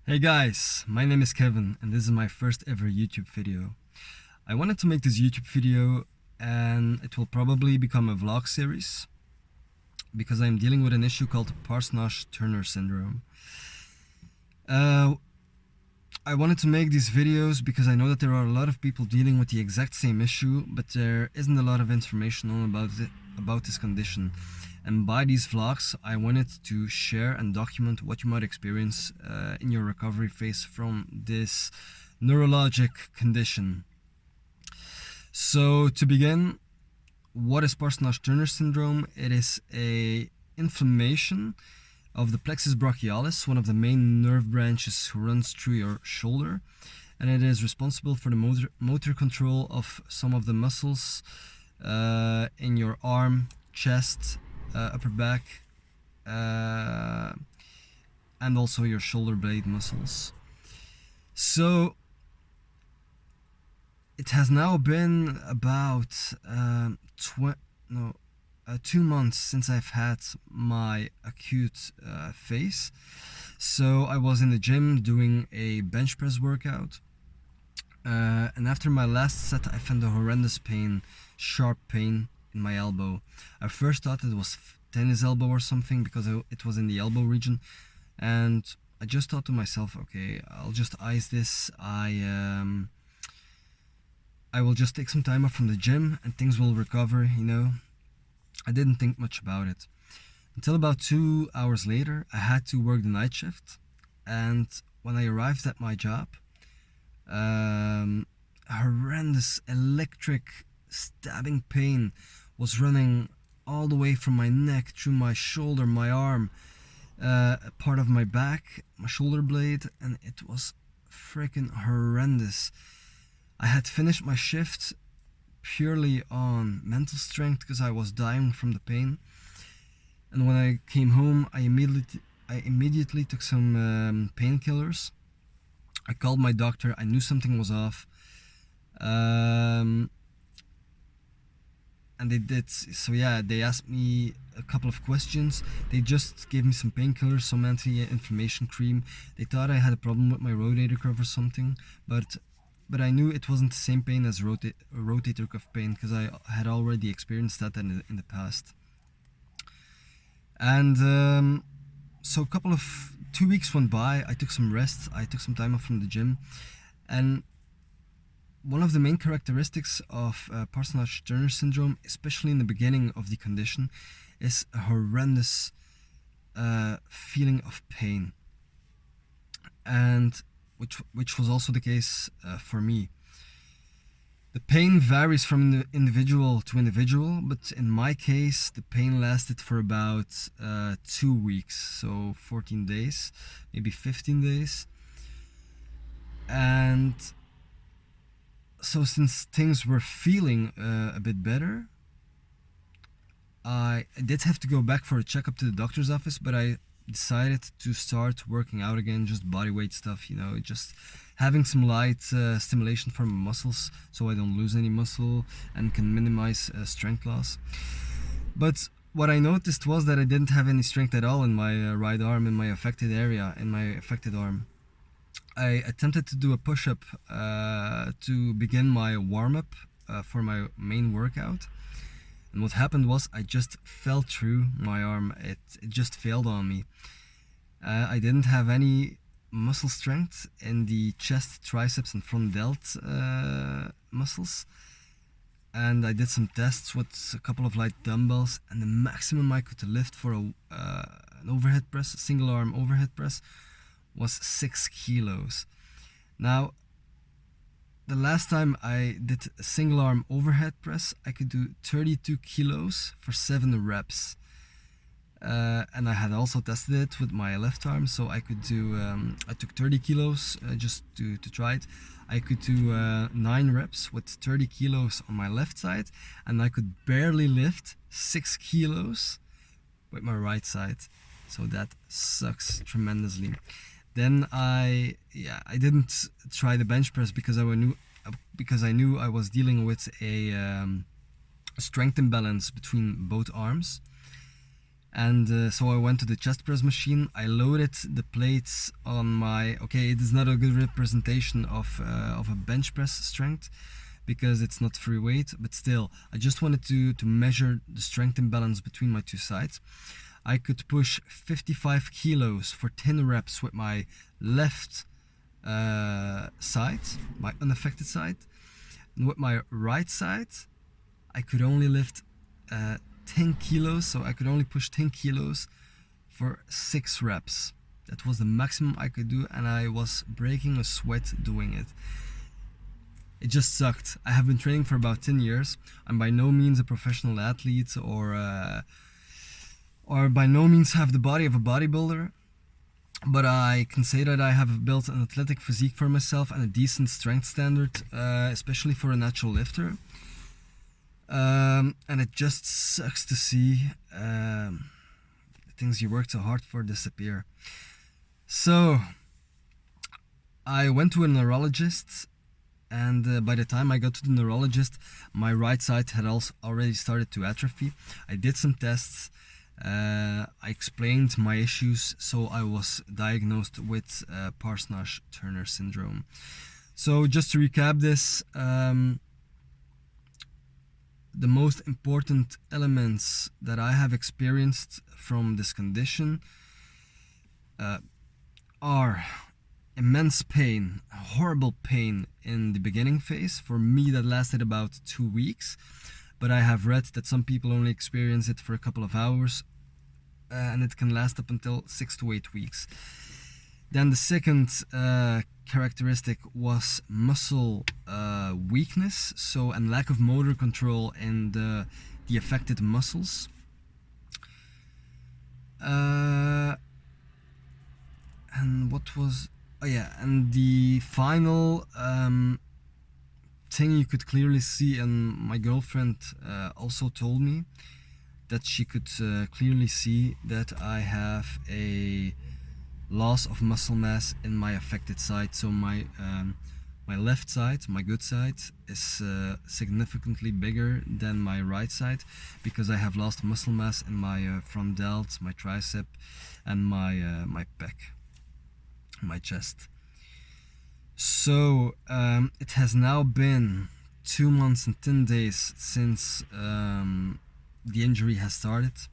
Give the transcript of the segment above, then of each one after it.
Hey guys, my name is Kevin and this is my first ever YouTube video. I wanted to make this YouTube video and it will probably become a vlog series because I'm dealing with an issue called Parsonage Turner syndrome. I wanted to make these videos because I know that there are a lot of people dealing with the exact same issue, but there isn't a lot of information on about this condition. And by these vlogs, I wanted to share and document what you might experience in your recovery phase from this neurologic condition. So to begin, what is Parsonage Turner syndrome? It is a inflammation of the plexus brachialis, one of the main nerve branches who runs through your shoulder, and it is responsible for the motor control of some of the muscles in your arm, chest, upper back, and also your shoulder blade muscles. So it has now been about 2 months since I've had my acute phase. So I was in the gym doing a bench press workout, and after my last set I found a horrendous pain, sharp pain in my elbow. I first thought it was tennis elbow or something because it was in the elbow region, and I just thought to myself, okay, I'll just ice this. I will just take some time off from the gym and things will recover, you know. I didn't think much about it until about 2 hours later. I had to work the night shift, and when I arrived at my job, horrendous electric stabbing pain was running all the way from my neck through my shoulder, my arm, part of my back, my shoulder blade, and it was freaking horrendous. I had finished my shift purely on mental strength because I was dying from the pain, and when I came home I immediately took some painkillers. I called my doctor. I knew something was off, and they did. So yeah, they asked me a couple of questions. They just gave me some painkillers, some anti-inflammation cream. They thought I had a problem with my rotator cuff or something, but I knew it wasn't the same pain as rotator cuff pain because I had already experienced that in the past. And so 2 weeks went by. I took some rest. I took some time off from the gym, and one of the main characteristics of Parsonage Turner syndrome, especially in the beginning of the condition, is a horrendous feeling of pain, and which was also the case for me. The pain varies from individual to individual, but in my case, the pain lasted for about 2 weeks, so 14 days, maybe 15 days. And so since things were feeling a bit better, I did have to go back for a checkup to the doctor's office, but I decided to start working out again, just body weight stuff, you know, just having some light stimulation for my muscles so I don't lose any muscle and can minimize strength loss. But what I noticed was that I didn't have any strength at all in my right arm, in my affected area, in my affected arm. I attempted to do a push-up to begin my warm-up for my main workout. And what happened was I just fell through my arm. It just failed on me. I didn't have any muscle strength in the chest, triceps, and front delt muscles. And I did some tests with a couple of light dumbbells, and the maximum I could lift for an overhead press, a single arm overhead press, was 6 kilos. Now, the last time I did a single arm overhead press, I could do 32 kilos for 7 reps. And I had also tested it with my left arm, so I could do, I took 30 kilos just to try it. I could do 9 reps with 30 kilos on my left side, and I could barely lift 6 kilos with my right side. So that sucks tremendously. Then I didn't try the bench press because I knew I was dealing with a strength imbalance between both arms, And so I went to the chest press machine. I loaded the plates on my, okay, it is not a good representation of a bench press strength because it's not free weight, but still, I just wanted to measure the strength imbalance between my two sides. I could push 55 kilos for 10 reps with my left side, my unaffected side, and with my right side, I could only lift 10 kilos, so I could only push 10 kilos for 6 reps. That was the maximum I could do, and I was breaking a sweat doing it. It just sucked. I have been training for about 10 years. I'm by no means a professional athlete or by no means have the body of a bodybuilder, but I can say that I have built an athletic physique for myself and a decent strength standard, especially for a natural lifter. And it just sucks to see the things you worked so hard for disappear. So I went to a neurologist, and by the time I got to the neurologist, my right side had also already started to atrophy. I did some tests. I explained my issues, so I was diagnosed with Parsonage Turner syndrome. So just to recap this, the most important elements that I have experienced from this condition are immense pain, horrible pain in the beginning phase. For me, that lasted about 2 weeks, but I have read that some people only experience it for a couple of hours, and it can last up until 6 to 8 weeks. Then the second characteristic was muscle weakness, and lack of motor control in the affected muscles. And what was, oh yeah, and the final thing you could clearly see, and my girlfriend also told me that she could clearly see that I have a loss of muscle mass in my affected side. So my left side, my good side, is significantly bigger than my right side because I have lost muscle mass in my front delt, my tricep, and my pec, my chest. So it has now been 2 months and 10 days since the injury has started,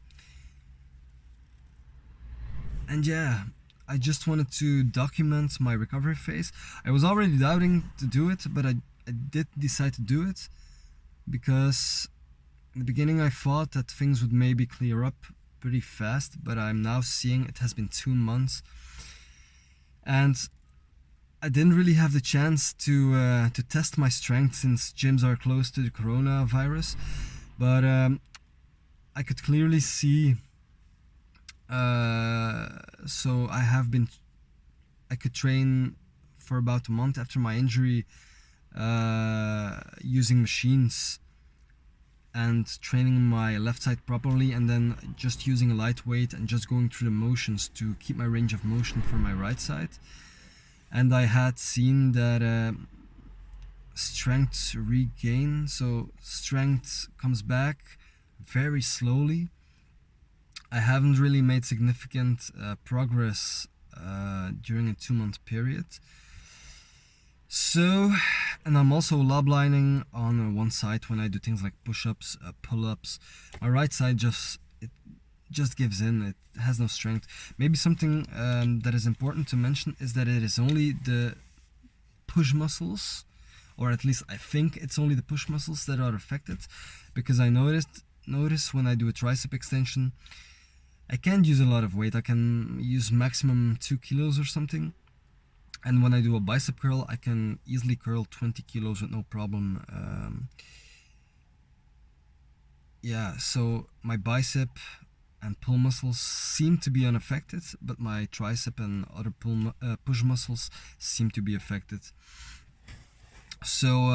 and yeah, I just wanted to document my recovery phase. I was already doubting to do it, but I did decide to do it because in the beginning I thought that things would maybe clear up pretty fast, but I'm now seeing it has been 2 months, and I didn't really have the chance to test my strength since gyms are close to the coronavirus, but I could clearly see. So I could train for about a month after my injury, using machines and training my left side properly, and then just using a light weight and just going through the motions to keep my range of motion for my right side. And I had seen that strength regain, so strength comes back very slowly. I haven't really made significant progress during a 2-month period. So, and I'm also lob lining on one side when I do things like push-ups, pull-ups. My right side just gives in. It has no strength. Maybe something that is important to mention is that it is only the push muscles, or at least I think it's only the push muscles that are affected, because I notice when I do a tricep extension, I can't use a lot of weight. I can use maximum 2 kilos or something. And when I do a bicep curl, I can easily curl 20 kilos with no problem. Yeah, so my bicep and pull muscles seem to be unaffected, but my tricep and other push muscles seem to be affected. So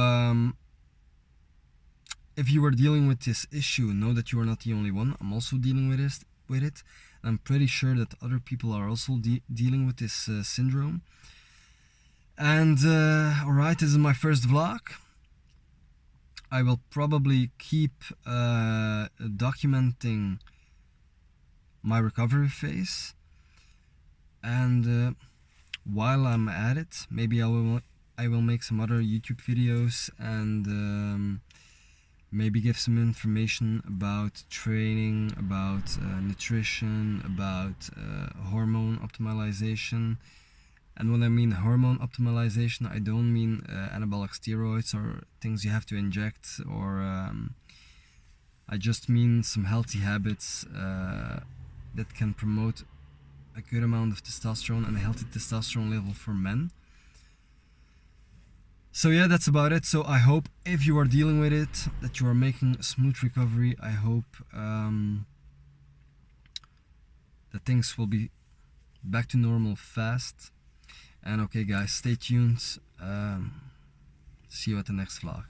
if you are dealing with this issue, know that you are not the only one. I'm also dealing with it. I'm pretty sure that other people are also dealing with this syndrome. And alright, this is my first vlog. I will probably keep documenting my recovery phase. And while I'm at it, maybe I will make some other YouTube videos and maybe give some information about training, about nutrition, about hormone optimization. And when I mean hormone optimization, I don't mean anabolic steroids or things you have to inject, or I just mean some healthy habits that can promote a good amount of testosterone and a healthy testosterone level for men. So yeah, that's about it. So I hope if you are dealing with it, that you are making a smooth recovery. I hope that things will be back to normal fast. And okay guys, stay tuned. See you at the next vlog.